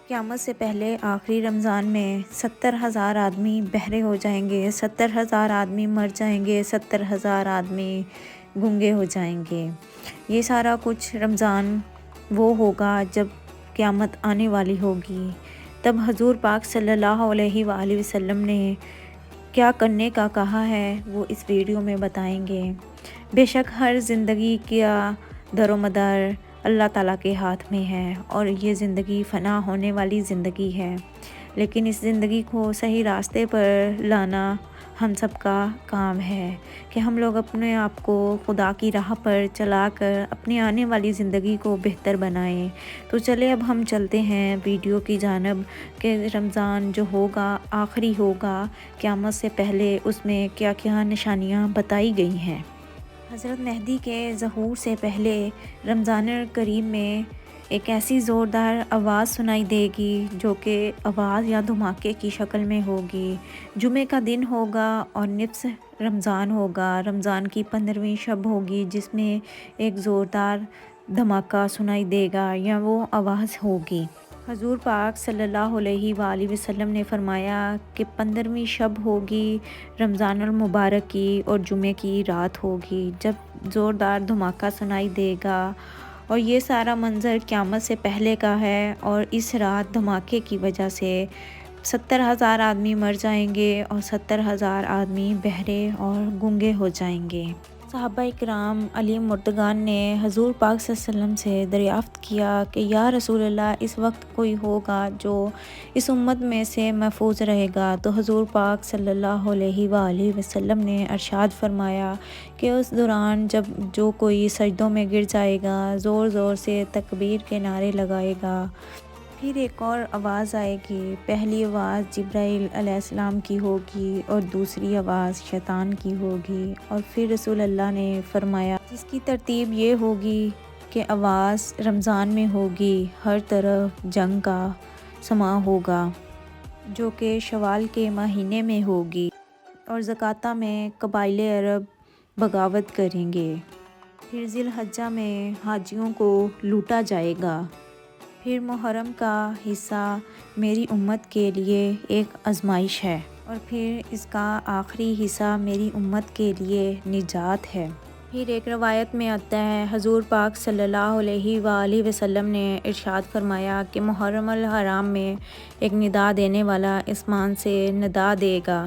قیامت سے پہلے آخری رمضان میں 70,000 آدمی بہرے ہو جائیں گے، 70,000 آدمی مر جائیں گے، 70,000 آدمی گنگے ہو جائیں گے۔ یہ سارا کچھ رمضان وہ ہوگا جب قیامت آنے والی ہوگی۔ تب حضور پاک صلی اللہ علیہ وآلہ وسلم نے کیا کرنے کا کہا ہے وہ اس ویڈیو میں بتائیں گے۔ بے شک ہر زندگی کا در و مدار اللہ تعالیٰ کے ہاتھ میں ہے اور یہ زندگی فنا ہونے والی زندگی ہے، لیکن اس زندگی کو صحیح راستے پر لانا ہم سب کا کام ہے کہ ہم لوگ اپنے آپ کو خدا کی راہ پر چلا کر اپنی آنے والی زندگی کو بہتر بنائیں۔ تو چلے اب ہم چلتے ہیں ویڈیو کی جانب کہ رمضان جو ہوگا آخری ہوگا قیامت سے پہلے، اس میں کیا کیا نشانیاں بتائی گئی ہیں۔ حضرت مہدی کے ظہور سے پہلے رمضان الکریم میں ایک ایسی زوردار آواز سنائی دے گی جو کہ آواز یا دھماکے کی شکل میں ہوگی۔ جمعے کا دن ہوگا اور نصف رمضان ہوگا، رمضان کی 15ویں شب ہوگی جس میں ایک زوردار دھماکہ سنائی دے گا یا وہ آواز ہوگی۔ حضور پاک صلی اللہ علیہ وآلہ وسلم نے فرمایا کہ 15ویں شب ہوگی رمضان المبارک کی اور جمعے کی رات ہوگی جب زوردار دھماکہ سنائی دے گا، اور یہ سارا منظر قیامت سے پہلے کا ہے، اور اس رات دھماکے کی وجہ سے 70,000 آدمی مر جائیں گے اور 70,000 آدمی بہرے اور گنگے ہو جائیں گے۔ صحابہ اکرام علی مردگان نے حضور پاک صلی اللہ علیہ وسلم سے دریافت کیا کہ یا رسول اللہ اس وقت کوئی ہوگا جو اس امت میں سے محفوظ رہے گا؟ تو حضور پاک صلی اللہ علیہ وآلہ وسلم نے ارشاد فرمایا کہ اس دوران جب جو کوئی سجدوں میں گر جائے گا، زور زور سے تکبیر کے نعرے لگائے گا، پھر ایک اور آواز آئے گی۔ پہلی آواز جبرائیل علیہ السلام کی ہوگی اور دوسری آواز شیطان کی ہوگی، اور پھر رسول اللہ نے فرمایا جس کی ترتیب یہ ہوگی کہ آواز رمضان میں ہوگی، ہر طرف جنگ کا سماں ہوگا جو کہ شوال کے مہینے میں ہوگی، اور زکوٰۃ میں قبائل عرب بغاوت کریں گے۔ پھر ذی الحجہ میں حاجیوں کو لوٹا جائے گا۔ پھر محرم کا حصہ میری امت کے لیے ایک آزمائش ہے، اور پھر اس کا آخری حصہ میری امت کے لیے نجات ہے۔ پھر ایک روایت میں آتا ہے حضور پاک صلی اللہ علیہ وآلہ وسلم نے ارشاد فرمایا کہ محرم الحرام میں ایک ندا دینے والا آسمان سے ندا دے گا